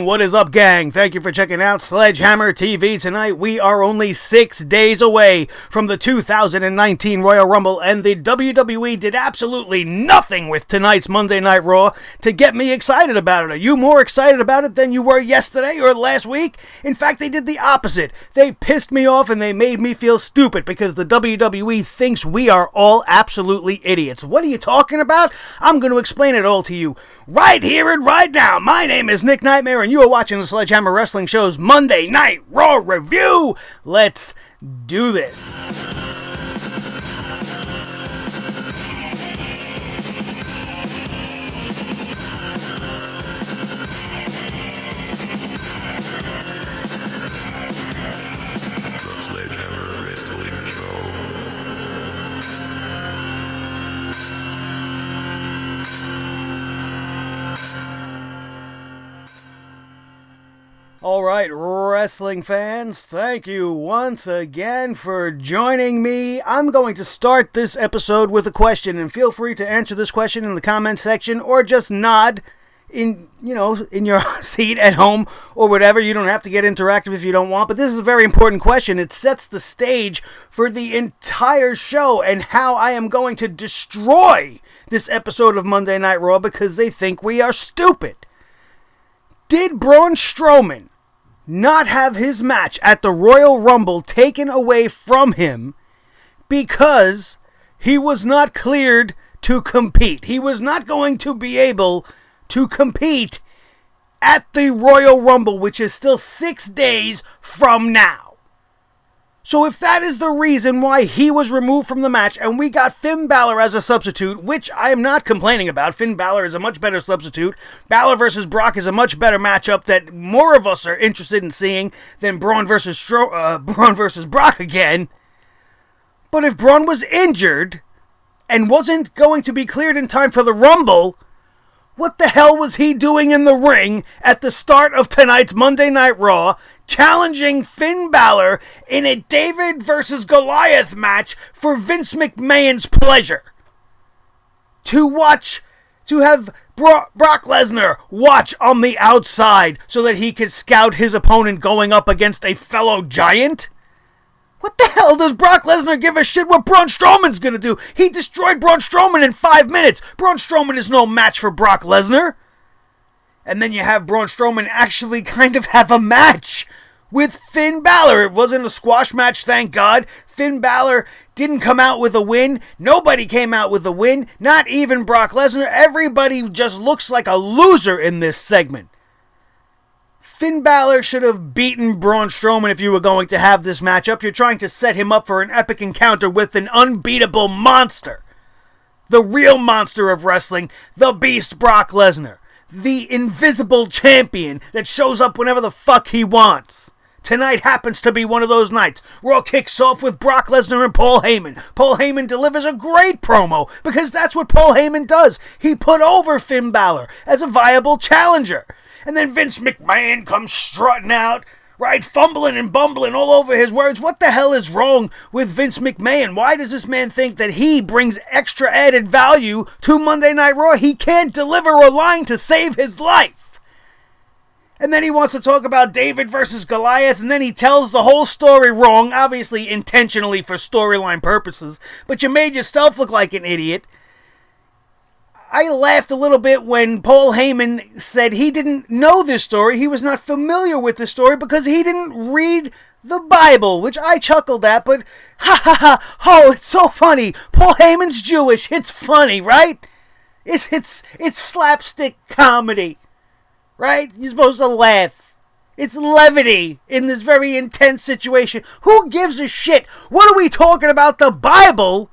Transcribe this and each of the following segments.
What is up, gang? Thank you for checking out Sledgehammer TV tonight. We are only 6 days away from the 2019 Royal Rumble, and the WWE did absolutely nothing with tonight's Monday Night Raw to get me excited about it. Are you more excited about it than you were yesterday or last week? In fact, they did the opposite. They pissed me off and they made me feel stupid because the WWE thinks we are all absolutely idiots. What are you talking about? I'm going to explain it all to you right here and right now. My name is Nick Nightmare, and you are watching the Sledgehammer Wrestling Show's Monday Night Raw review. Let's do this. The Sledgehammer Wrestling Show. All right, wrestling fans, thank you once again for joining me. I'm going to start this episode with a question, and feel free to answer this question in the comment section or just nod in your seat at home or whatever. You don't have to get interactive if you don't want, but this is a very important question. It sets the stage for the entire show and how I am going to destroy this episode of Monday Night Raw because they think we are stupid. Did Braun Strowman not have his match at the Royal Rumble taken away from him because he was not cleared to compete? He was not going to be able to compete at the Royal Rumble, which is still 6 days from now. So if that is the reason why he was removed from the match and we got Finn Balor as a substitute, which I am not complaining about. Finn Balor is a much better substitute. Balor versus Brock is a much better matchup that more of us are interested in seeing than Braun versus Brock again. But if Braun was injured and wasn't going to be cleared in time for the Rumble, what the hell was he doing in the ring at the start of tonight's Monday Night Raw, challenging Finn Balor in a David versus Goliath match for Vince McMahon's pleasure? To have Brock Lesnar watch on the outside so that he could scout his opponent going up against a fellow giant? What the hell does Brock Lesnar give a shit what Braun Strowman's gonna do? He destroyed Braun Strowman in 5 minutes. Braun Strowman is no match for Brock Lesnar. And then you have Braun Strowman actually kind of have a match with Finn Balor. It wasn't a squash match, thank God. Finn Balor didn't come out with a win. Nobody came out with a win. Not even Brock Lesnar. Everybody just looks like a loser in this segment. Finn Balor should have beaten Braun Strowman if you were going to have this matchup. You're trying to set him up for an epic encounter with an unbeatable monster. The real monster of wrestling, the Beast Brock Lesnar. The invisible champion that shows up whenever the fuck he wants. Tonight happens to be one of those nights. Raw kicks off with Brock Lesnar and Paul Heyman. Paul Heyman delivers a great promo because that's what Paul Heyman does. He put over Finn Balor as a viable challenger. And then Vince McMahon comes strutting out, right, fumbling and bumbling all over his words. What the hell is wrong with Vince McMahon? Why does this man think that he brings extra added value to Monday Night Raw? He can't deliver a line to save his life. And then he wants to talk about David versus Goliath, and then he tells the whole story wrong, obviously intentionally for storyline purposes, but you made yourself look like an idiot. I laughed a little bit when Paul Heyman said he didn't know this story. He was not familiar with the story because he didn't read the Bible, which I chuckled at, but ha ha ha, oh, it's so funny. Paul Heyman's Jewish. It's funny, right? It's slapstick comedy, right? You're supposed to laugh. It's levity in this very intense situation. Who gives a shit? What are we talking about? The Bible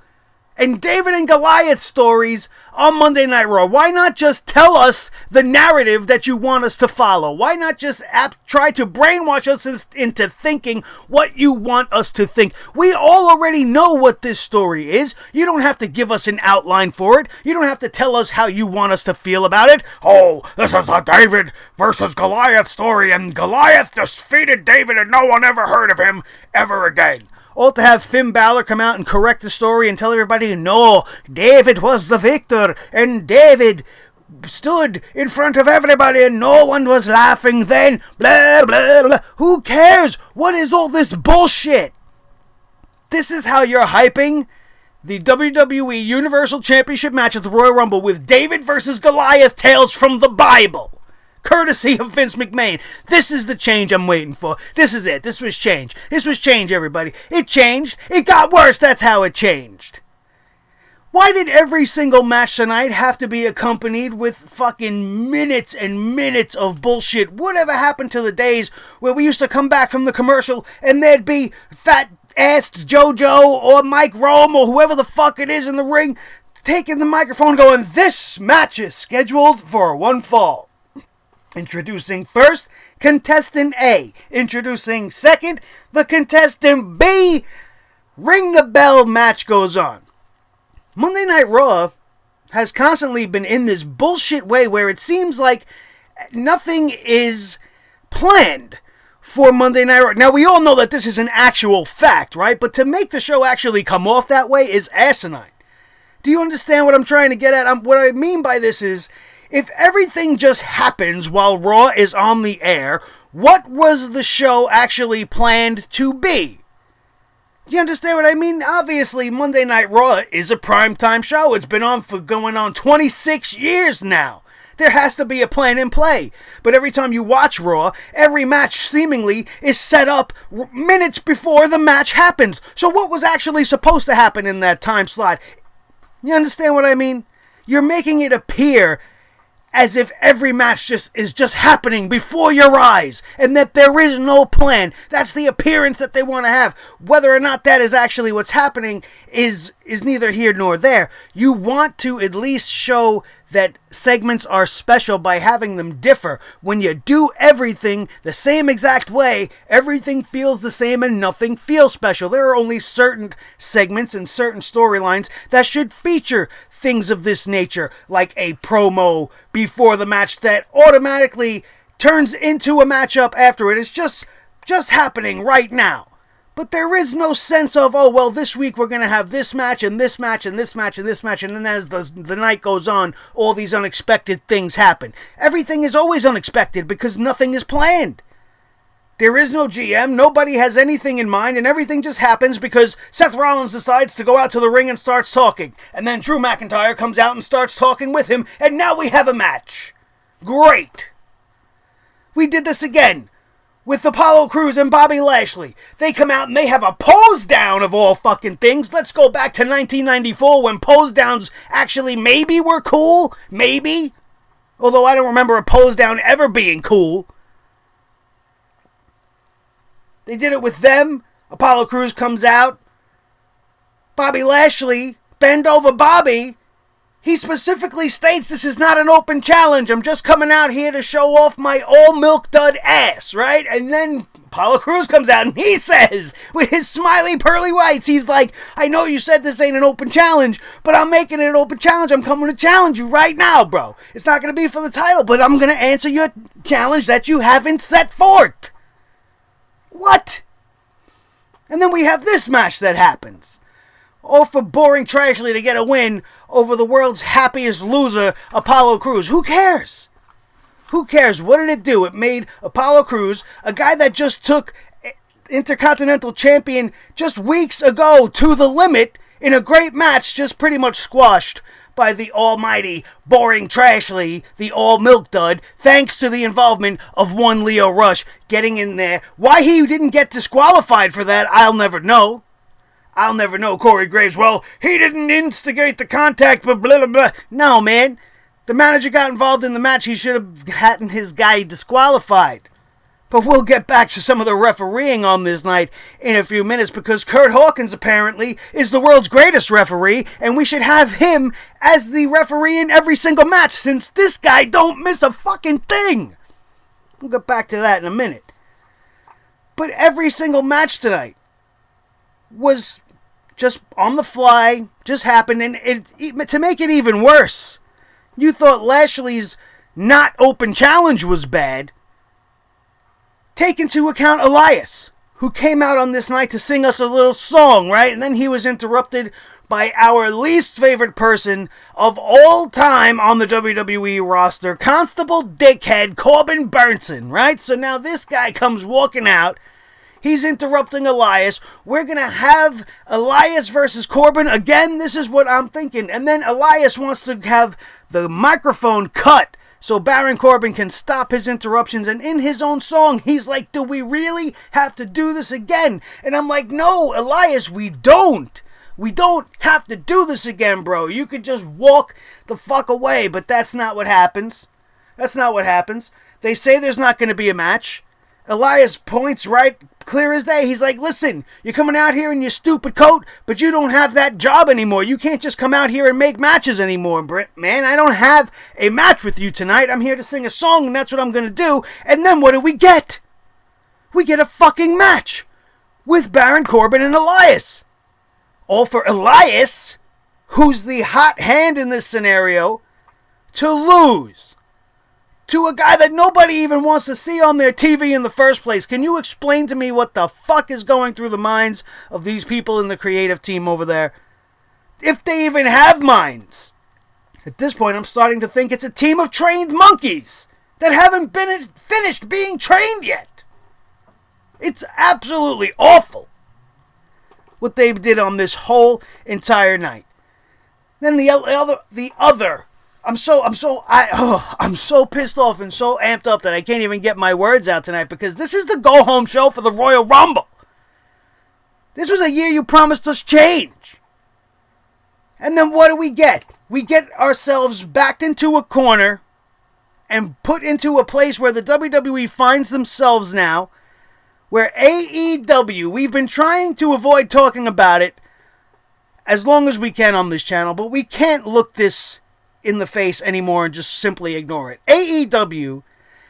and David and Goliath stories on Monday Night Raw? Why not just tell us the narrative that you want us to follow? Why not just try to brainwash us into thinking what you want us to think? We all already know what this story is. You don't have to give us an outline for it. You don't have to tell us how you want us to feel about it. Oh, this is a David versus Goliath story, and Goliath defeated David and no one ever heard of him ever again. All to have Finn Balor come out and correct the story and tell everybody, no, David was the victor, and David stood in front of everybody and no one was laughing then. Blah, blah, blah. Who cares? What is all this bullshit? This is how you're hyping the WWE Universal Championship match at the Royal Rumble with David versus Goliath tales from the Bible. Courtesy of Vince McMahon. This is the change I'm waiting for. This is it. This was change. This was change, everybody. It changed. It got worse. That's how it changed. Why did every single match tonight have to be accompanied with fucking minutes and minutes of bullshit? Whatever happened to the days where we used to come back from the commercial and there'd be fat-assed JoJo or Mike Rome or whoever the fuck it is in the ring taking the microphone going, this match is scheduled for one fall. Introducing first, contestant A. Introducing second, the contestant B. Ring the bell, match goes on. Monday Night Raw has constantly been in this bullshit way where it seems like nothing is planned for Monday Night Raw. Now, we all know that this is an actual fact, right? But to make the show actually come off that way is asinine. Do you understand what I'm trying to get at? What I mean by this is, if everything just happens while Raw is on the air, what was the show actually planned to be? You understand what I mean? Obviously, Monday Night Raw is a primetime show. It's been on for going on 26 years now. There has to be a plan in play. But every time you watch Raw, every match seemingly is set up minutes before the match happens. So what was actually supposed to happen in that time slot? You understand what I mean? You're making it appear as if every match is just happening before your eyes, and that there is no plan. That's the appearance that they want to have. Whether or not that is actually what's happening is neither here nor there. You want to at least show that segments are special by having them differ. When you do everything the same exact way, everything feels the same and nothing feels special. There are only certain segments and certain storylines that should feature things of this nature, like a promo before the match that automatically turns into a matchup after it. It's just happening right now. But there is no sense of, oh, well, this week we're going to have this match and this match and this match and this match, and then as the night goes on, all these unexpected things happen. Everything is always unexpected because nothing is planned. There is no GM, nobody has anything in mind, and everything just happens because Seth Rollins decides to go out to the ring and starts talking. And then Drew McIntyre comes out and starts talking with him, and now we have a match. Great. We did this again with Apollo Crews and Bobby Lashley. They come out and they have a pose down of all fucking things. Let's go back to 1994 when pose downs actually maybe were cool. Maybe. Although I don't remember a pose down ever being cool. They did it with them. Apollo Crews comes out. Bobby Lashley, bend over Bobby. He specifically states this is not an open challenge. I'm just coming out here to show off my all milk dud ass, right? And then Apollo Crews comes out and he says, with his smiley pearly whites, he's like, I know you said this ain't an open challenge, but I'm making it an open challenge. I'm coming to challenge you right now, bro. It's not going to be for the title, but I'm going to answer your challenge that you haven't set forth. What? And then we have this match that happens. All for boring Trashley to get a win over the world's happiest loser, Apollo Crews. Who cares? Who cares? What did it do? It made Apollo Crews, a guy that just took Intercontinental Champion just weeks ago to the limit in a great match, just pretty much squashed by the almighty boring Trashley, the all milk dud, thanks to the involvement of one Leo Rush getting in there. Why he didn't get disqualified for that, I'll never know. I'll never know. Corey Graves, well, he didn't instigate the contact, but blah, blah, blah. No, man. The manager got involved in the match. He should have gotten his guy disqualified. But we'll get back to some of the refereeing on this night in a few minutes, because Kurt Hawkins apparently is the world's greatest referee, and we should have him as the referee in every single match, since this guy don't miss a fucking thing. We'll get back to that in a minute. But every single match tonight was just on the fly, just happened, and to make it even worse, you thought Lashley's not open challenge was bad. Take into account Elias, who came out on this night to sing us a little song, right? And then he was interrupted by our least favorite person of all time on the WWE roster, Constable Dickhead Corbin Burnson, right? So now this guy comes walking out. He's interrupting Elias. We're going to have Elias versus Corbin. Again, this is what I'm thinking. And then Elias wants to have the microphone cut so Baron Corbin can stop his interruptions. And in his own song, he's like, do we really have to do this again? And I'm like, no, Elias, we don't. We don't have to do this again, bro. You could just walk the fuck away. But that's not what happens. That's not what happens. They say there's not going to be a match. Elias points right clear as day. He's like, listen, you're coming out here in your stupid coat, but you don't have that job anymore. You can't just come out here and make matches anymore, man. I don't have a match with you tonight. I'm here to sing a song, and that's what I'm going to do. And then what do we get? We get a fucking match with Baron Corbin and Elias. All for Elias, who's the hot hand in this scenario, to lose to a guy that nobody even wants to see on their TV in the first place. Can you explain to me what the fuck is going through the minds of these people in the creative team over there? If they even have minds. At this point, I'm starting to think it's a team of trained monkeys that haven't been finished being trained yet. It's absolutely awful what they did on this whole entire night. Then the other I'm so pissed off and so amped up that I can't even get my words out tonight because this is the go-home show for the Royal Rumble. This was a year you promised us change. And then what do we get? We get ourselves backed into a corner and put into a place where the WWE finds themselves now, where AEW, we've been trying to avoid talking about it as long as we can on this channel, but we can't look this in the face anymore and just simply ignore it. AEW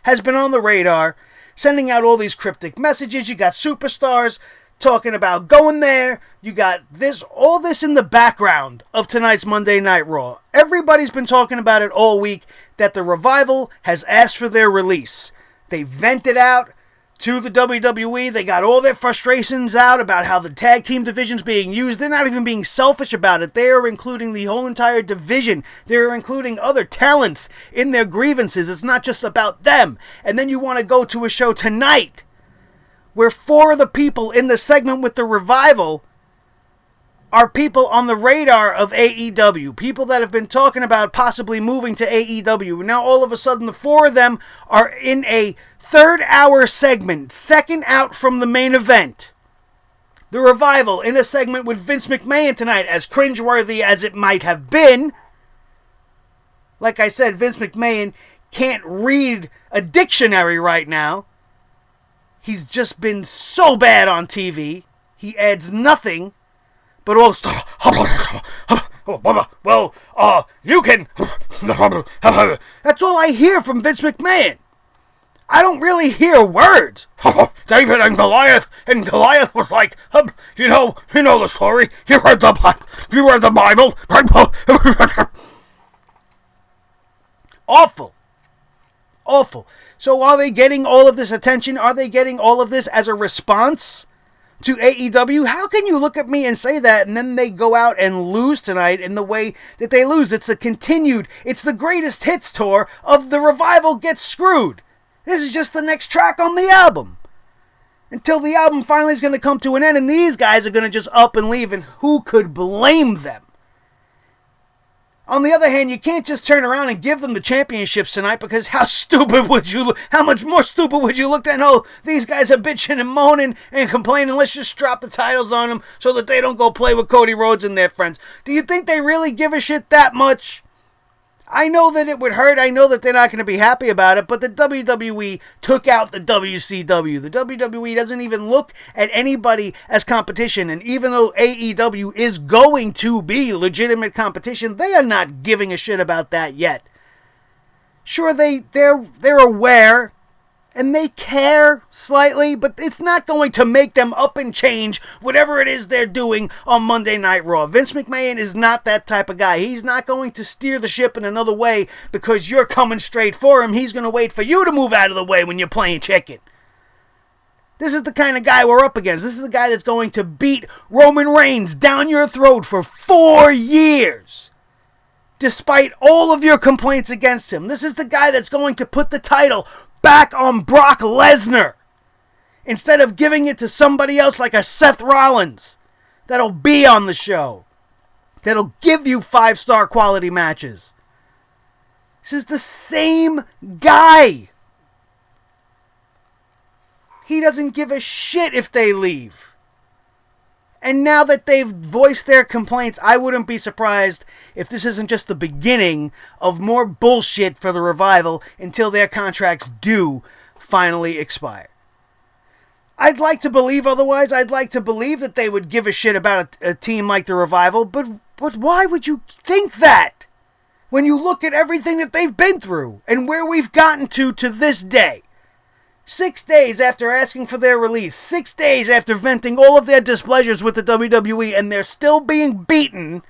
has been on the radar, sending out all these cryptic messages. You got superstars talking about going there. You got all this in the background of tonight's Monday Night Raw. Everybody's been talking about it all week, that the Revival has asked for their release. They vented out to the WWE. They got all their frustrations out about how the tag team division's being used. They're not even being selfish about it. They are including the whole entire division. They're including other talents in their grievances. It's not just about them. And then you want to go to a show tonight where 4 of the people in the segment with the Revival are people on the radar of AEW. People that have been talking about possibly moving to AEW. Now all of a sudden the 4 of them are in a third-hour segment, second out from the main event. The Revival in a segment with Vince McMahon tonight, as cringeworthy as it might have been. Like I said, Vince McMahon can't read a dictionary right now. He's just been so bad on TV. He adds nothing, but all you can. That's all I hear from Vince McMahon. I don't really hear words. David and Goliath was like, you know the story. You read the Bible. Awful. So are they getting all of this attention? Are they getting all of this as a response to AEW? How can you look at me and say that and then they go out and lose tonight in the way that they lose? It's the greatest hits tour of the Revival Gets Screwed. This is just the next track on the album. Until the album finally is going to come to an end and these guys are going to just up and leave, and who could blame them? On the other hand, you can't just turn around and give them the championships tonight, because how much more stupid would you look then? Oh, these guys are bitching and moaning and complaining. Let's just drop the titles on them so that they don't go play with Cody Rhodes and their friends. Do you think they really give a shit that much? I know that it would hurt. I know that they're not going to be happy about it, but the WWE took out the WCW. The WWE doesn't even look at anybody as competition, and even though AEW is going to be legitimate competition, they are not giving a shit about that yet. Sure, they're aware, and they care slightly, but it's not going to make them up and change whatever it is they're doing on Monday Night Raw. Vince McMahon is not that type of guy. He's not going to steer the ship in another way because you're coming straight for him. He's going to wait for you to move out of the way when you're playing chicken. This is the kind of guy we're up against. This is the guy that's going to beat Roman Reigns down your throat for 4 years. Despite all of your complaints against him. This is the guy that's going to put the title back on Brock Lesnar. Instead of giving it to somebody else like a Seth Rollins. That'll be on the show. That'll give you 5-star quality matches. This is the same guy. He doesn't give a shit if they leave. And now that they've voiced their complaints, I wouldn't be surprised if this isn't just the beginning of more bullshit for the Revival until their contracts do finally expire. I'd like to believe otherwise. I'd like to believe that they would give a shit about a team like the Revival, but why would you think that? When you look at everything that they've been through and where we've gotten to this day. 6 days after asking for their release, 6 days after venting all of their displeasures with the WWE, and they're still being beaten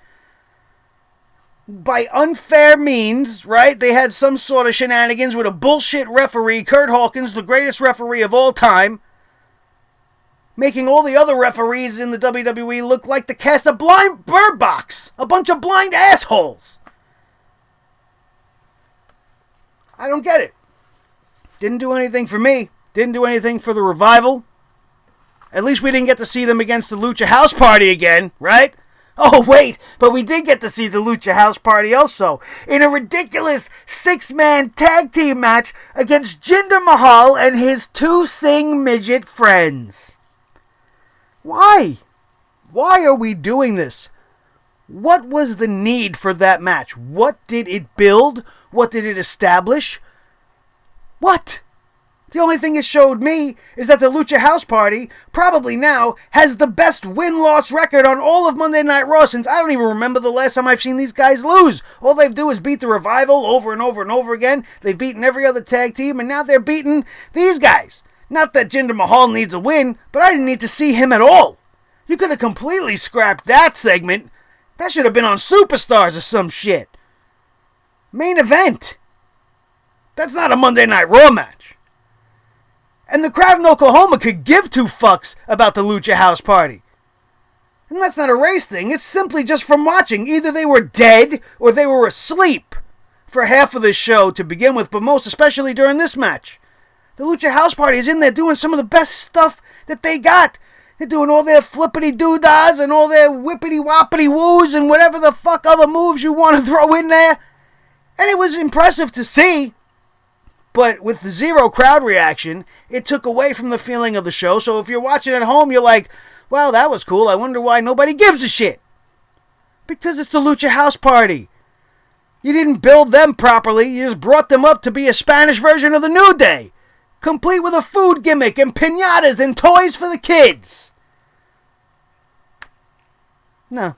by unfair means, right? They had some sort of shenanigans with a bullshit referee, Kurt Hawkins, the greatest referee of all time, making all the other referees in the WWE look like the cast of Blind Bird Box, a bunch of blind assholes. I don't get it. Didn't do anything for me. Didn't do anything for the Revival. At least we didn't get to see them against the Lucha House Party again, right? Oh, wait, but we did get to see the Lucha House Party also in a ridiculous 6-man tag team match against Jinder Mahal and his 2 Sing midget friends. Why? Why are we doing this? What was the need for that match? What did it build? What did it establish? What? The only thing it showed me is that the Lucha House Party, probably now, has the best win-loss record on all of Monday Night Raw since I don't even remember the last time I've seen these guys lose. All they do is beat the Revival over and over and over again. They've beaten every other tag team, and now they're beating these guys. Not that Jinder Mahal needs a win, but I didn't need to see him at all. You could have completely scrapped that segment. That should have been on Superstars or some shit. Main event. That's not a Monday Night Raw match. And the crowd in Oklahoma could give 2 fucks about the Lucha House Party. And that's not a race thing. It's simply just from watching. Either they were dead or they were asleep for half of this show to begin with, but most especially during this match. The Lucha House Party is in there doing some of the best stuff that they got. They're doing all their flippity-doo-dahs and all their whippity-woppity-woos and whatever the fuck other moves you want to throw in there. And it was impressive to see. But with the 0 crowd reaction, it took away from the feeling of the show. So if you're watching at home, you're like, well, that was cool. I wonder why nobody gives a shit. Because it's the Lucha House Party. You didn't build them properly. You just brought them up to be a Spanish version of the New Day. Complete with a food gimmick and piñatas and toys for the kids. No.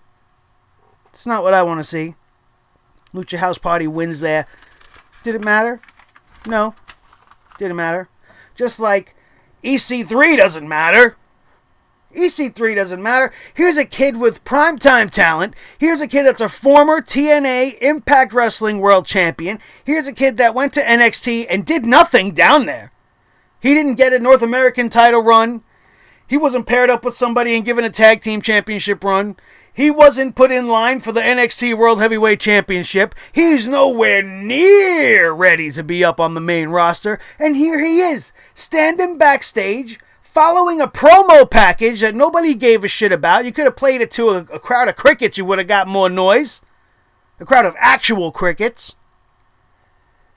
It's not what I want to see. Lucha House Party wins there. Did it matter? No. Didn't matter. Just like EC3 doesn't matter. EC3 doesn't matter. Here's a kid with primetime talent. Here's a kid that's a former TNA Impact Wrestling World Champion. Here's a kid that went to NXT and did nothing down there. He didn't get a North American title run. He wasn't paired up with somebody and given a tag team championship run. He wasn't put in line for the NXT World Heavyweight Championship. He's nowhere near ready to be up on the main roster. And here he is, standing backstage, following a promo package that nobody gave a shit about. You could have played it to a crowd of crickets. You would have got more noise. A crowd of actual crickets.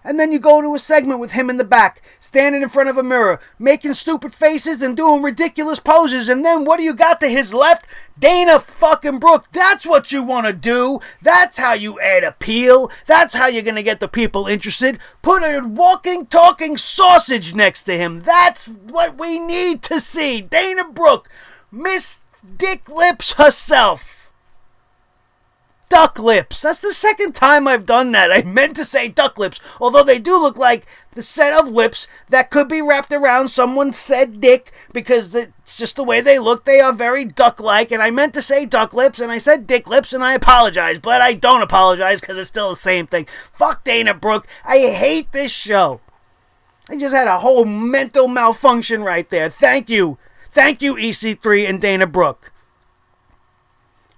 And then you go to a segment with him in the back, standing in front of a mirror, making stupid faces and doing ridiculous poses. And then what do you got to his left? Dana fucking Brooke. That's what you want to do. That's how you add appeal. That's how you're going to get the people interested. Put a walking, talking sausage next to him. That's what we need to see. Dana Brooke, Miss Dick Lips herself. Duck lips. That's the second time I've done that. I meant to say duck lips, although they do look like the set of lips that could be wrapped around someone's said dick, because it's just the way they look. They are very duck-like, and I meant to say duck lips, and I said dick lips, and I apologize, but I don't apologize because it's still the same thing. Fuck Dana Brooke. I hate this show. I just had a whole mental malfunction right there. Thank you. Thank you, EC3 and Dana Brooke.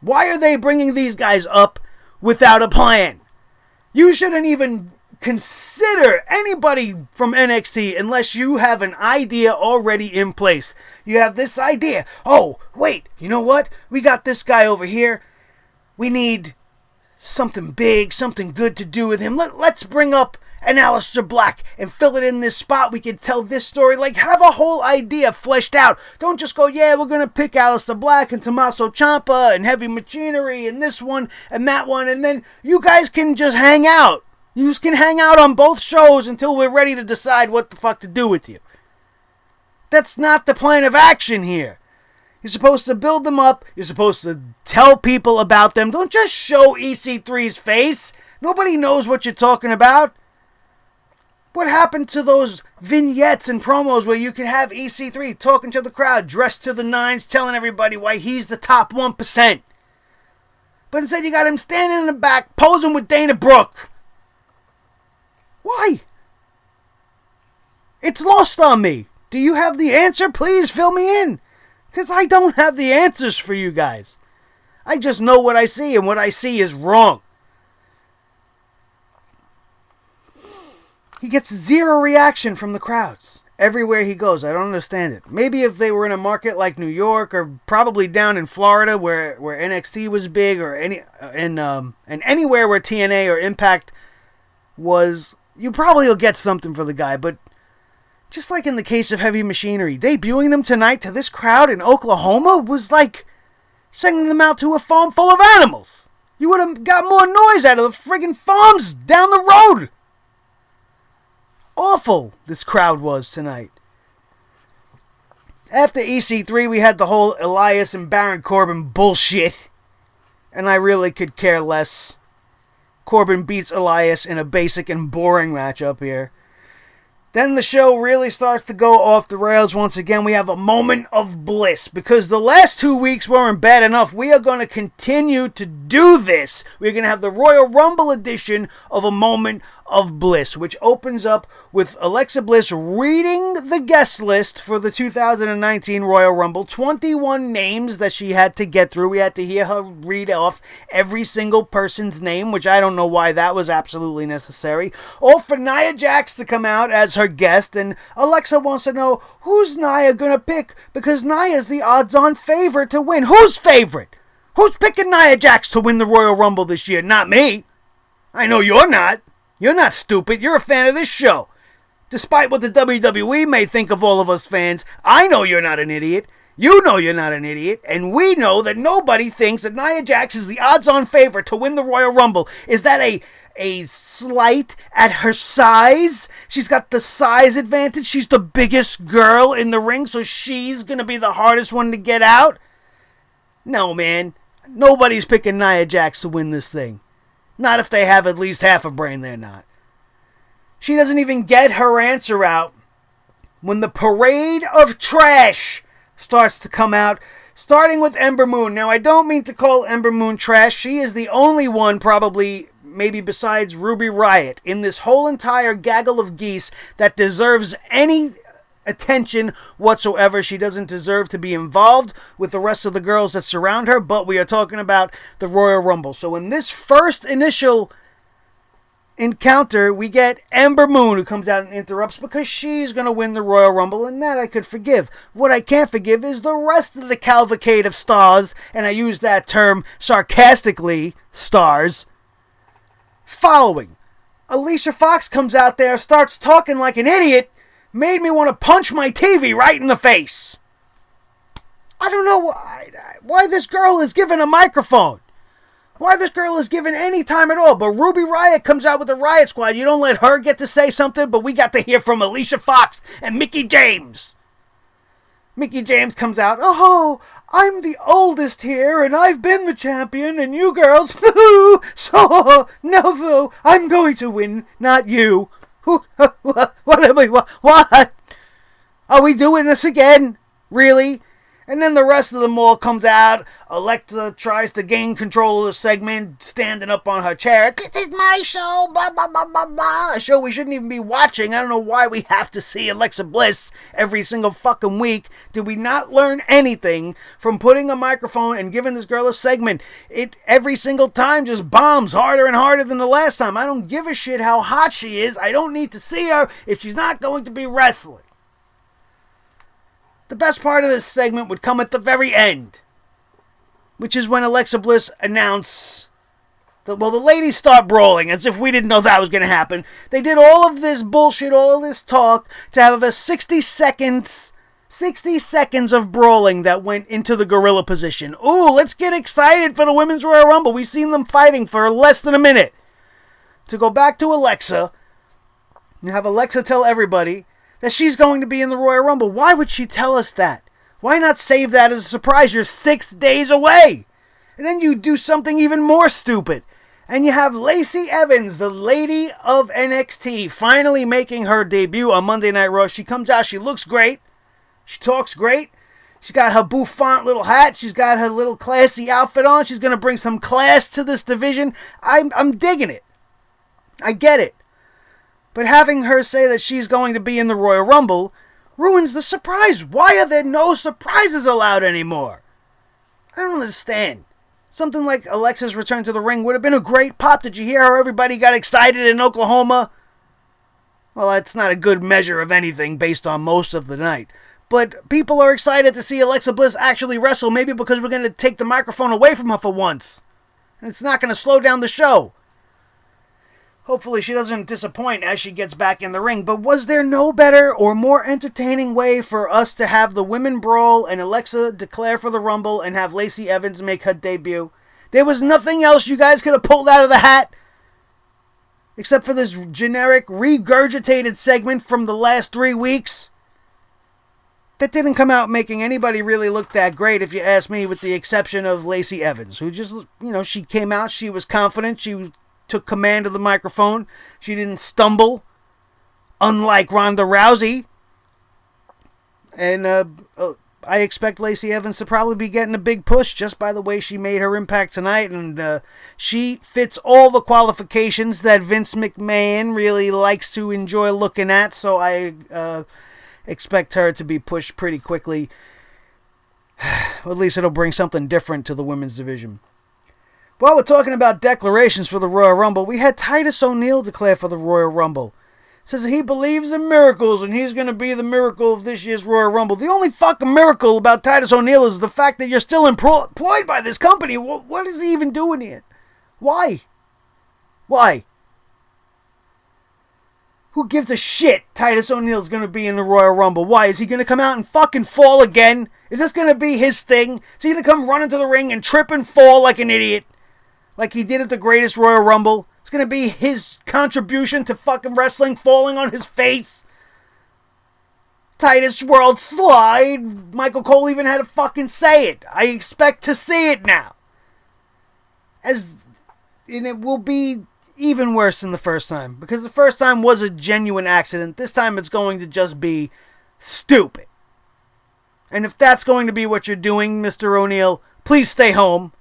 Why are they bringing these guys up without a plan? You shouldn't even consider anybody from NXT unless you have an idea already in place. You have this idea. Oh, wait, you know what? We got this guy over here. We need something big, something good to do with him. Let's bring up an Aleister Black and fill it in this spot. We could tell this story. Like, have a whole idea fleshed out. Don't just go, yeah, we're going to pick Aleister Black and Tommaso Ciampa and Heavy Machinery and this one and that one. And then you guys can just hang out. You just can hang out on both shows until we're ready to decide what the fuck to do with you. That's not the plan of action here. You're supposed to build them up. You're supposed to tell people about them. Don't just show EC3's face. Nobody knows what you're talking about. What happened to those vignettes and promos where you could have EC3 talking to the crowd, dressed to the nines, telling everybody why he's the top 1%? But instead you got him standing in the back, posing with Dana Brooke. Why? It's lost on me. Do you have the answer? Please fill me in. Because I don't have the answers for you guys. I just know what I see, and what I see is wrong. He gets zero reaction from the crowds everywhere he goes. I don't understand it. Maybe if they were in a market like New York, or probably down in Florida where NXT was big, or and anywhere where TNA or Impact was, you probably will get something for the guy. But just like in the case of Heavy Machinery, debuting them tonight to this crowd in Oklahoma was like sending them out to a farm full of animals. You would have got more noise out of the friggin' farms down the road. Awful this crowd was tonight. After EC3, we had the whole Elias and Baron Corbin bullshit, and I really could care less. Corbin beats Elias in a basic and boring matchup here. Then the show really starts to go off the rails once again. We have a moment of bliss because the last 2 weeks weren't bad enough. We are going to continue to do this. We're going to have the Royal Rumble edition of a moment of bliss, which opens up with Alexa Bliss reading the guest list for the 2019 Royal Rumble. 21 names that she had to get through. We had to hear her read off every single person's name, which I don't know why that was absolutely necessary. All for Nia Jax to come out as her guest, and Alexa wants to know who's Nia gonna pick, because Nia's the odds-on favorite to win. Who's favorite? Who's picking Nia Jax to win the Royal Rumble this year? Not me. I know you're not. You're not stupid. You're a fan of this show. Despite what the WWE may think of all of us fans, I know you're not an idiot. You know you're not an idiot. And we know that nobody thinks that Nia Jax is the odds-on favorite to win the Royal Rumble. Is that a slight at her size? She's got the size advantage. She's the biggest girl in the ring, so she's going to be the hardest one to get out? No, man. Nobody's picking Nia Jax to win this thing. Not if they have at least half a brain, they're not. She doesn't even get her answer out when the parade of trash starts to come out, starting with Ember Moon. Now, I don't mean to call Ember Moon trash. She is the only one, probably, maybe besides Ruby Riott, in this whole entire gaggle of geese that deserves any attention whatsoever. She doesn't deserve to be involved with the rest of the girls that surround her, but we are talking about the Royal Rumble. So in this first initial encounter, we get Ember Moon, who comes out and interrupts because she's going to win the Royal Rumble, and that I could forgive. What I can't forgive is the rest of the cavalcade of stars, and I use that term sarcastically, stars, following. Alicia Fox comes out there, starts talking like an idiot, made me want to punch my TV right in the face. I don't know why this girl is given a microphone. Why this girl is given any time at all. But Ruby Riott comes out with the Riot Squad. You don't let her get to say something, but we got to hear from Alicia Fox and Mickie James. Mickie James comes out, oh, I'm the oldest here, and I've been the champion, and you girls, so, no, I'm going to win, not you. What? Are we doing this again? Really? And then the rest of them all comes out. Alexa tries to gain control of the segment, standing up on her chair. This is my show, blah, blah, blah, blah, blah. A show we shouldn't even be watching. I don't know why we have to see Alexa Bliss every single fucking week. Did we not learn anything from putting a microphone and giving this girl a segment? It every single time just bombs harder and harder than the last time. I don't give a shit how hot she is. I don't need to see her if she's not going to be wrestling. The best part of this segment would come at the very end, which is when Alexa Bliss announced that, well, the ladies start brawling, as if we didn't know that was going to happen. They did all of this bullshit, all of this talk, to have a 60 seconds of brawling that went into the gorilla position. Ooh, let's get excited for the Women's Royal Rumble. We've seen them fighting for less than a minute. To go back to Alexa, and have Alexa tell everybody that she's going to be in the Royal Rumble. Why would she tell us that? Why not save that as a surprise? You're 6 days away. And then you do something even more stupid. And you have Lacey Evans, the lady of NXT, finally making her debut on Monday Night Raw. She comes out, she looks great. She talks great. She's got her bouffant little hat. She's got her little classy outfit on. She's going to bring some class to this division. I'm digging it. I get it. But having her say that she's going to be in the Royal Rumble ruins the surprise. Why are there no surprises allowed anymore? I don't understand. Something like Alexa's return to the ring would have been a great pop. Did you hear how everybody got excited in Oklahoma? Well, that's not a good measure of anything based on most of the night. But people are excited to see Alexa Bliss actually wrestle, maybe because we're going to take the microphone away from her for once. And it's not going to slow down the show. Hopefully she doesn't disappoint as she gets back in the ring. But was there no better or more entertaining way for us to have the women brawl and Alexa declare for the Rumble and have Lacey Evans make her debut? There was nothing else you guys could have pulled out of the hat except for this generic regurgitated segment from the last 3 weeks that didn't come out making anybody really look that great, if you ask me, with the exception of Lacey Evans, who just, she came out, she was confident, she took command of the microphone. She didn't stumble, unlike Ronda Rousey. And I expect Lacey Evans to probably be getting a big push just by the way she made her impact tonight. And she fits all the qualifications that Vince McMahon really likes to enjoy looking at. So I expect her to be pushed pretty quickly. At least it'll bring something different to the women's division. While we're talking about declarations for the Royal Rumble, we had Titus O'Neil declare for the Royal Rumble. Says he believes in miracles and he's going to be the miracle of this year's Royal Rumble. The only fucking miracle about Titus O'Neil is the fact that you're still employed by this company. What is he even doing here? Why? Why? Who gives a shit Titus O'Neil's going to be in the Royal Rumble? Why? Is he going to come out and fucking fall again? Is this going to be his thing? Is he going to come running to the ring and trip and fall like an idiot? Like he did at the Greatest Royal Rumble? It's going to be his contribution to fucking wrestling, falling on his face. Titus World Slide. Michael Cole even had to fucking say it. I expect to see it now. And it will be even worse than the first time. Because the first time was a genuine accident. This time it's going to just be stupid. And if that's going to be what you're doing, Mr. O'Neil, please stay home.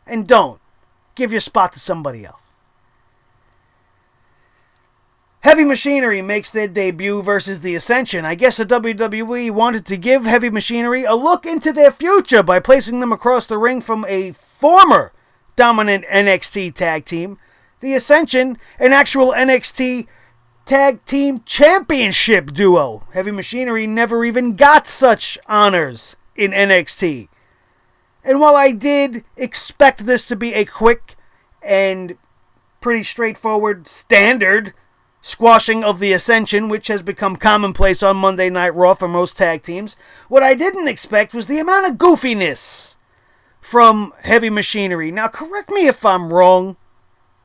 And don't. Give your spot to somebody else. Heavy Machinery makes their debut versus the Ascension. I guess the WWE wanted to give Heavy Machinery a look into their future by placing them across the ring from a former dominant NXT tag team. The Ascension, an actual NXT tag team championship duo. Heavy Machinery never even got such honors in NXT. And while I did expect this to be a quick and pretty straightforward standard squashing of the Ascension, which has become commonplace on Monday Night Raw for most tag teams, what I didn't expect was the amount of goofiness from Heavy Machinery. Now, correct me if I'm wrong,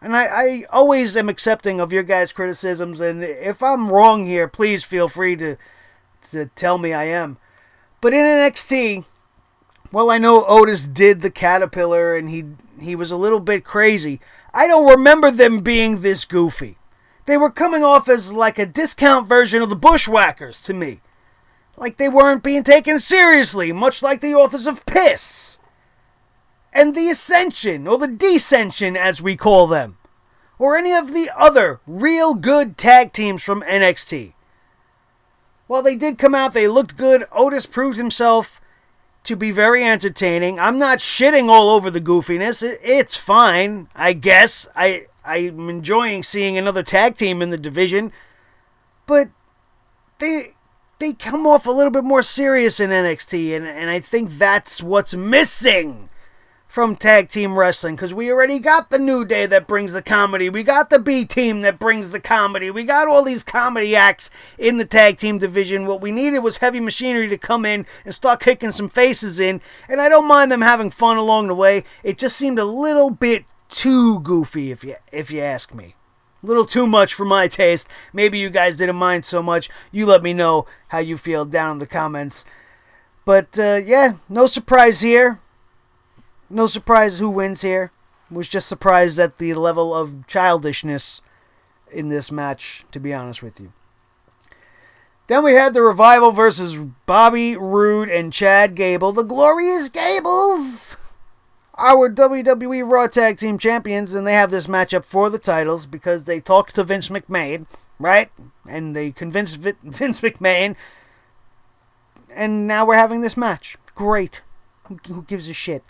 and I always am accepting of your guys' criticisms, and if I'm wrong here, please feel free to tell me I am. But in NXT, well, I know Otis did the Caterpillar and he was a little bit crazy. I don't remember them being this goofy. They were coming off as like a discount version of the Bushwhackers to me. like they weren't being taken seriously, much like the authors of Piss and the Ascension, or the Descension as we call them, or any of the other real good tag teams from NXT. While they did come out, they looked good. Otis proved himself to be very entertaining. I'm not shitting all over the goofiness. It's fine, I guess. I'm enjoying seeing another tag team in the division, but they come off a little bit more serious in NXT, and I think that's what's missing from tag team wrestling, because we already got the New Day that brings the comedy, we got the B team that brings the comedy, we got all these comedy acts in the tag team division. What we needed was Heavy Machinery to come in and start kicking some faces in, and I don't mind them having fun along the way. It just seemed a little bit too goofy, if you ask me. A little too much for my taste. Maybe you guys didn't mind so much. You let me know how you feel down in the comments. But yeah, no surprise here. No surprise who wins here. Was just surprised at the level of childishness in this match, to be honest with you. Then we had the Revival versus Bobby Roode and Chad Gable. The Glorious Gables, our WWE Raw Tag Team Champions, and they have this matchup for the titles because they talked to Vince McMahon, right? And they convinced Vince McMahon, and now we're having this match. Great. Who gives a shit?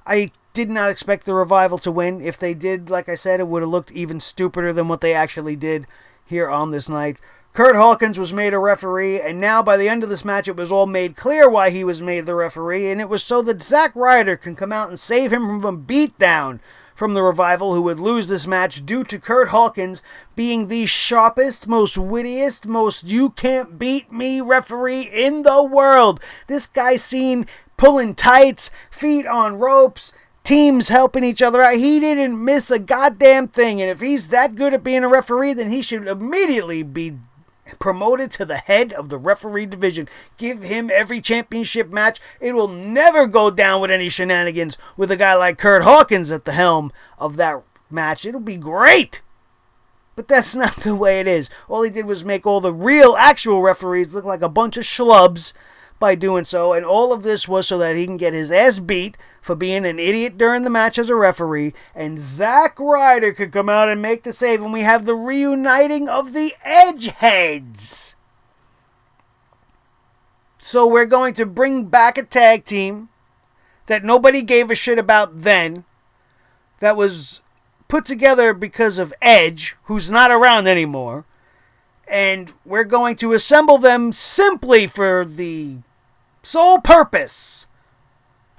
I did not expect the Revival to win. If they did, like I said, it would have looked even stupider than what they actually did here on this night. Kurt Hawkins was made a referee, and now by the end of this match, it was all made clear why he was made the referee, and it was so that Zack Ryder can come out and save him from a beatdown from the Revival, who would lose this match due to Kurt Hawkins being the sharpest, most wittiest, most you-can't-beat-me referee in the world. This guy's seen pulling tights, feet on ropes, teams helping each other out. He didn't miss a goddamn thing, and if he's that good at being a referee, then he should immediately be promoted to the head of the referee division. Give him every championship match. It will never go down with any shenanigans with a guy like Kurt Hawkins at the helm of that match. It'll be great. But that's not the way it is. All he did was make all the real, actual referees look like a bunch of schlubs by doing so, and all of this was so that he can get his ass beat for being an idiot during the match as a referee, and Zack Ryder could come out and make the save, and we have the reuniting of the Edgeheads. So we're going to bring back a tag team that nobody gave a shit about then, that was put together because of Edge, who's not around anymore, and we're going to assemble them simply for the sole purpose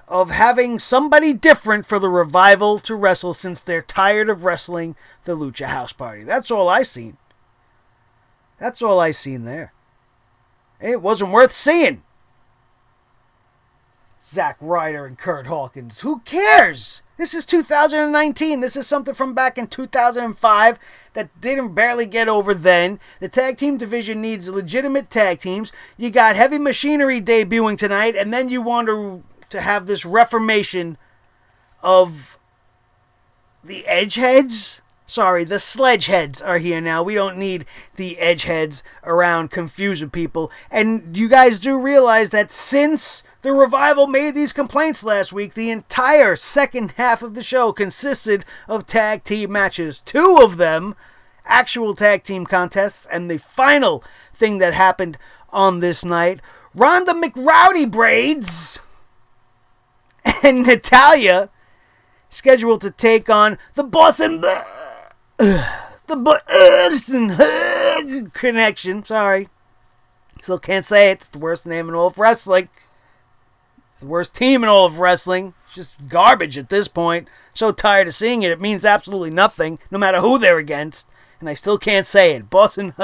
of having somebody different for the Revival to wrestle, since they're tired of wrestling the Lucha House Party. That's all I seen. That's all I seen there. It wasn't worth seeing. Zack Ryder and Kurt Hawkins. Who cares? This is 2019. This is something from back in 2005 that didn't barely get over then. The tag team division needs legitimate tag teams. You got Heavy Machinery debuting tonight, and then you want to have this reformation of the Edgeheads? Sorry, the Sledgeheads are here now. We don't need the Edgeheads around confusing people. And you guys do realize that since the Revival made these complaints last week, the entire second half of the show consisted of tag team matches. 2 of them actual tag team contests, and the final thing that happened on this night, Rhonda McRowdy Braids and Natalya scheduled to take on the Boston Connection. Sorry, still can't say it. It's the worst name in all of wrestling. It's the worst team in all of wrestling. It's just garbage at this point. So tired of seeing it. It means absolutely nothing, no matter who they're against. And I still can't say it. Boston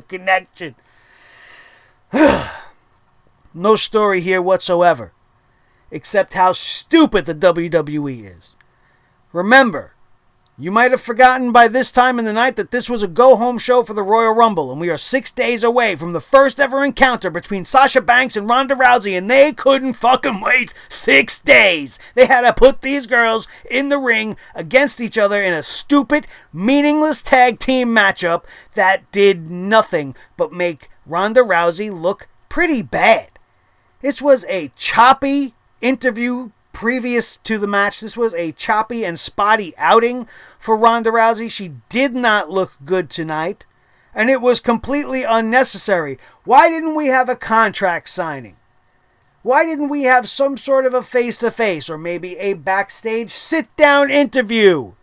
Connection. No story here whatsoever, except how stupid the WWE is. Remember, you might have forgotten by this time in the night that this was a go-home show for the Royal Rumble, and we are 6 days away from the first ever encounter between Sasha Banks and Ronda Rousey, and they couldn't fucking wait 6 days. They had to put these girls in the ring against each other in a stupid, meaningless tag team matchup that did nothing but make Ronda Rousey look pretty bad. This was a choppy interview previous to the match. This was a choppy and spotty outing for Ronda Rousey. She did not look good tonight, and it was completely unnecessary. Why didn't we have a contract signing? Why didn't we have some sort of a face-to-face or maybe a backstage sit-down interview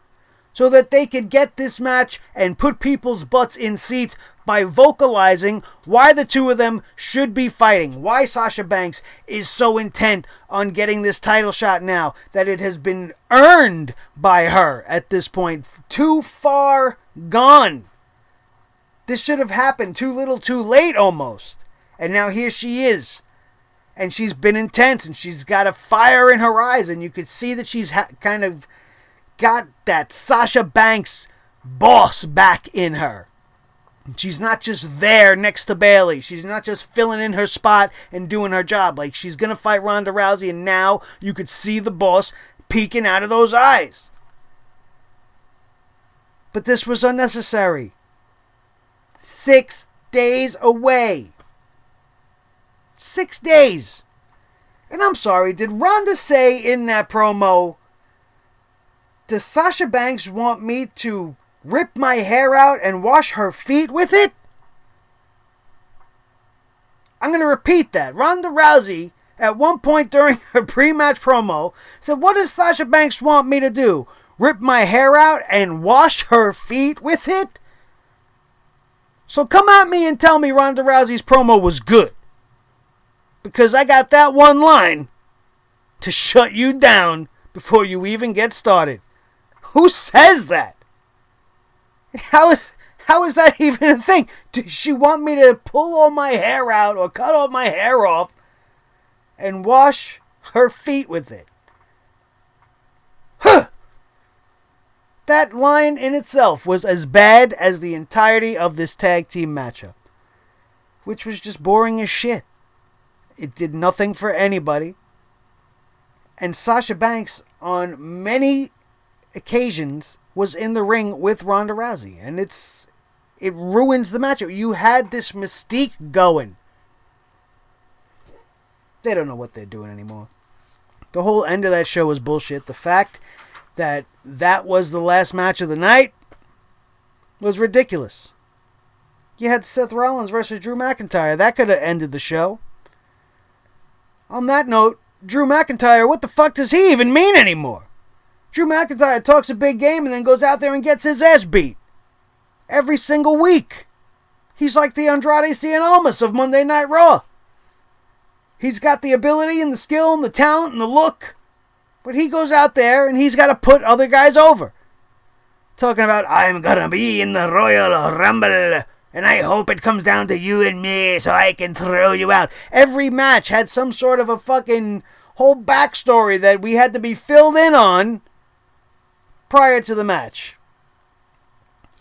so that they could get this match and put people's butts in seats by vocalizing why the two of them should be fighting, why Sasha Banks is so intent on getting this title shot now that it has been earned by her at this point. Too far gone. This should have happened too little too late almost. And now here she is. And she's been intense and she's got a fire in her eyes, and you could see that she's kind of got that Sasha Banks boss back in her. She's not just there next to Bayley. She's not just filling in her spot and doing her job. Like, she's going to fight Ronda Rousey, and now you could see the boss peeking out of those eyes. But this was unnecessary. 6 days away. 6 days. And I'm sorry, did Ronda say in that promo, does Sasha Banks want me to rip my hair out and wash her feet with it? I'm going to repeat that. Ronda Rousey, at one point during her pre-match promo, said, what does Sasha Banks want me to do? Rip my hair out and wash her feet with it? So come at me and tell me Ronda Rousey's promo was good. Because I got that one line to shut you down before you even get started. Who says that? How is that even a thing? Does she want me to pull all my hair out or cut all my hair off and wash her feet with it? Huh! That line in itself was as bad as the entirety of this tag team matchup, which was just boring as shit. It did nothing for anybody. And Sasha Banks, on many occasions, was in the ring with Ronda Rousey. And it ruins the matchup. You had this mystique going. They don't know what they're doing anymore. The whole end of that show was bullshit. The fact that that was the last match of the night was ridiculous. You had Seth Rollins versus Drew McIntyre. That could have ended the show. On that note, Drew McIntyre, what the fuck does he even mean anymore? Drew McIntyre talks a big game and then goes out there and gets his ass beat. Every single week. He's like the Andrade Cien Almas of Monday Night Raw. He's got the ability and the skill and the talent and the look. But he goes out there and he's got to put other guys over. Talking about, I'm going to be in the Royal Rumble. And I hope it comes down to you and me so I can throw you out. Every match had some sort of a fucking whole backstory that we had to be filled in on prior to the match.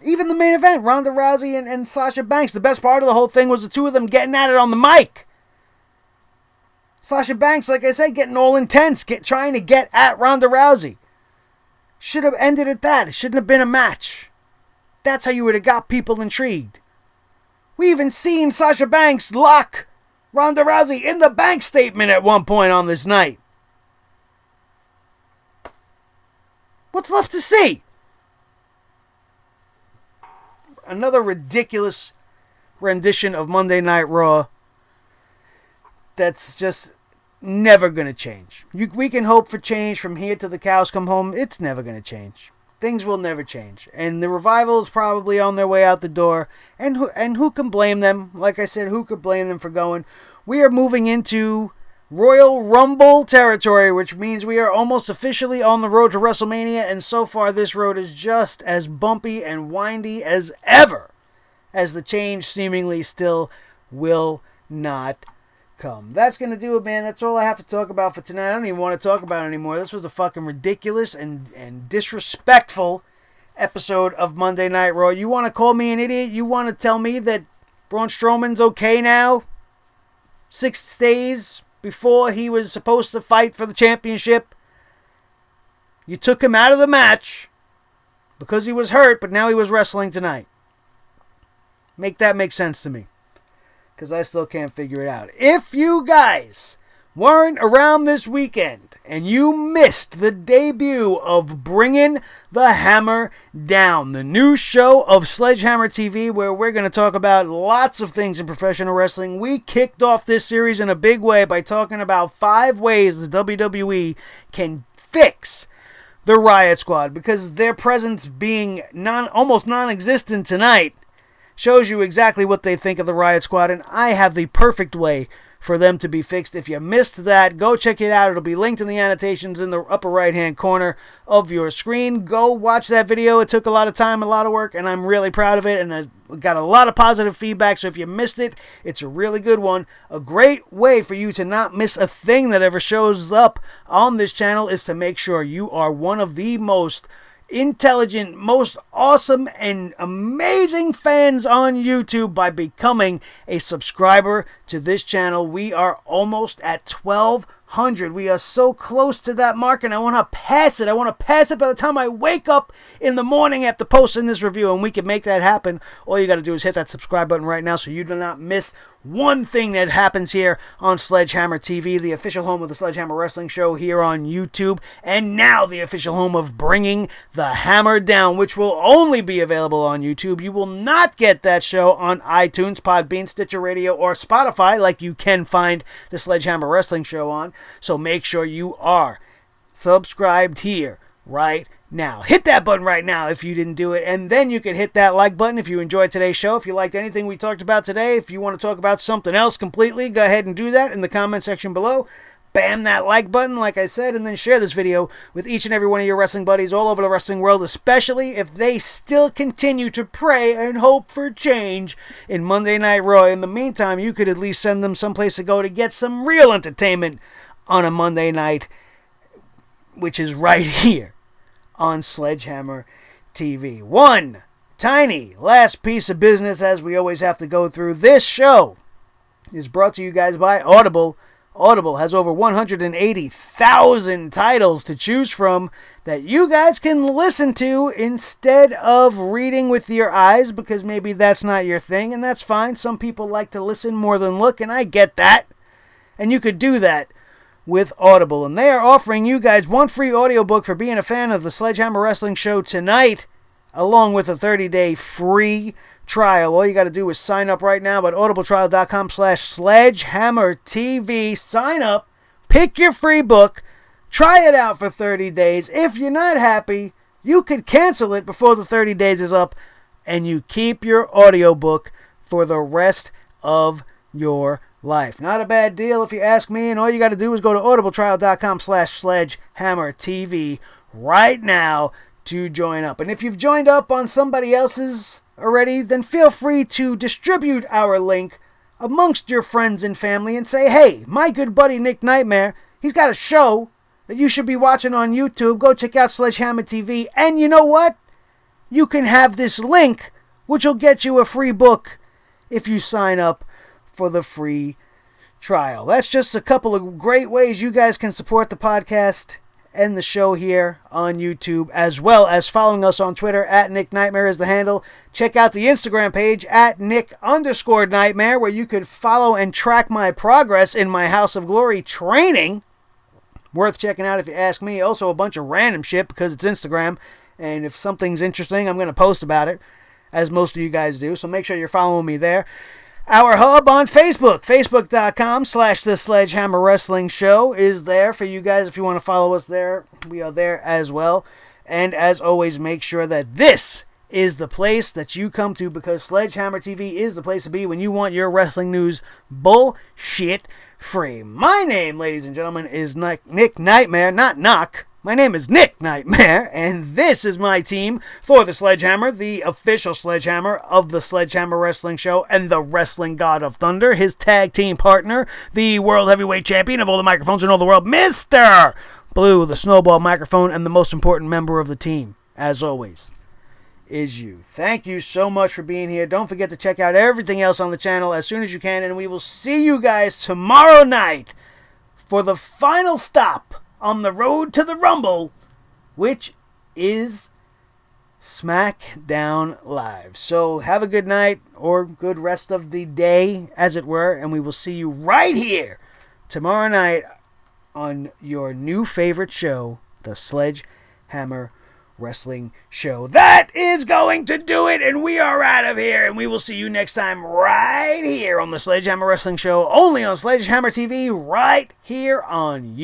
Even the main event, Ronda Rousey and Sasha Banks. The best part of the whole thing was the two of them getting at it on the mic. Sasha Banks, like I said, getting all intense, trying to get at Ronda Rousey. Should have ended at that. It shouldn't have been a match. That's how you would have got people intrigued. We even seen Sasha Banks lock Ronda Rousey in the bank statement at one point on this night. What's left to see? Another ridiculous rendition of Monday Night Raw that's just never going to change. We can hope for change from here to the cows come home. It's never going to change. Things will never change. And the Revival is probably on their way out the door. And who can blame them? Like I said, who could blame them for going? We are moving into Royal Rumble territory, which means we are almost officially on the road to WrestleMania. And so far, this road is just as bumpy and windy as ever, as the change seemingly still will not come. That's going to do it, man. That's all I have to talk about for tonight. I don't even want to talk about it anymore. This was a fucking ridiculous and disrespectful episode of Monday Night Raw. You want to call me an idiot? You want to tell me that Braun Strowman's okay now? 6 days before he was supposed to fight for the championship? You took him out of the match because he was hurt, but now he was wrestling tonight. Make that make sense to me. because I still can't figure it out. If you guys weren't around this weekend and you missed the debut of Bringing the Hammer Down, the new show of Sledgehammer TV, where we're going to talk about lots of things in professional wrestling, we kicked off this series in a big way by talking about 5 ways the WWE can fix the Riot Squad, because their presence being almost non-existent tonight shows you exactly what they think of the Riot Squad, and I have the perfect way for them to be fixed. If you missed that, go check it out. It'll be linked in the annotations in the upper right-hand corner of your screen. Go watch that video. It took a lot of time, a lot of work, and I'm really proud of it, and I got a lot of positive feedback, so if you missed it, it's a really good one. A great way for you to not miss a thing that ever shows up on this channel is to make sure you are one of the most intelligent, most awesome, and amazing fans on YouTube by becoming a subscriber to this channel. We are almost at 1,200. We are so close to that mark, and I want to pass it. I want to pass it by the time I wake up in the morning after posting this review, and we can make that happen. All you got to do is hit that subscribe button right now so you do not miss one thing that happens here on Sledgehammer TV, the official home of the Sledgehammer Wrestling Show here on YouTube, and now the official home of Bringing the Hammer Down, which will only be available on YouTube. You will not get that show on iTunes, Podbean, Stitcher Radio, or Spotify like you can find the Sledgehammer Wrestling Show on, so make sure you are subscribed here right now. Hit that button right now if you didn't do it, and then you can hit that like button if you enjoyed today's show. If you liked anything we talked about today, if you want to talk about something else completely, go ahead and do that in the comment section below. Bam that like button, like I said, and then share this video with each and every one of your wrestling buddies all over the wrestling world, especially if they still continue to pray and hope for change in Monday Night Raw. In the meantime, you could at least send them someplace to go to get some real entertainment on a Monday night, which is right here on Sledgehammer TV. One tiny last piece of business, as we always have to go through. This show is brought to you guys by Audible. Audible has over 180,000 titles to choose from that you guys can listen to instead of reading with your eyes, because maybe that's not your thing, and that's fine. Some people like to listen more than look, and I get that. And you could do that with Audible, and they are offering you guys one free audiobook for being a fan of the Sledgehammer Wrestling Show tonight, along with a 30-day free trial. All you got to do is sign up right now at audibletrial.com/sledgehammertv. Sign up, pick your free book, try it out for 30 days. If you're not happy, you could cancel it before the 30 days is up, and you keep your audiobook for the rest of your life. Not a bad deal if you ask me, and all you got to do is go to audibletrial.com/sledgehammertv right now to join up. And if you've joined up on somebody else's already, then feel free to distribute our link amongst your friends and family and say, hey, my good buddy Nick Nightmare, he's got a show that you should be watching on YouTube. Go check out Sledgehammer TV, and you know what? You can have this link, which will get you a free book if you sign up for the free trial. That's just a couple of great ways you guys can support the podcast and the show here on YouTube, as well as following us on Twitter at Nick Nightmare is the handle. Check out the Instagram page at Nick_Nightmare, where you could follow and track my progress in my House of Glory training. Worth checking out if you ask me. Also a bunch of random shit because it's Instagram, and if something's interesting, I'm going to post about it, as most of you guys do, so make sure you're following me there. Our hub on Facebook, facebook.com/The Sledgehammer Wrestling Show is there for you guys if you want to follow us there. We are there as well. And as always, make sure that this is the place that you come to, because Sledgehammer TV is the place to be when you want your wrestling news bullshit free. My name, ladies and gentlemen, is Nick Nightmare, not Knock. My name is Nick Nightmare, and this is my team for the Sledgehammer, the official Sledgehammer of the Sledgehammer Wrestling Show, and the Wrestling God of Thunder, his tag team partner, the World Heavyweight Champion of all the microphones in all the world, Mr. Blue, the Snowball microphone, and the most important member of the team, as always, is you. Thank you so much for being here. Don't forget to check out everything else on the channel as soon as you can, and we will see you guys tomorrow night for the final stop on the road to the Rumble, which is SmackDown Live. So have a good night or good rest of the day, as it were, and we will see you right here tomorrow night on your new favorite show, the Sledgehammer Wrestling Show. That is going to do it, and we are out of here, and we will see you next time right here on the Sledgehammer Wrestling Show, only on Sledgehammer TV, right here on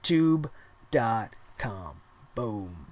YouTube.com. Boom.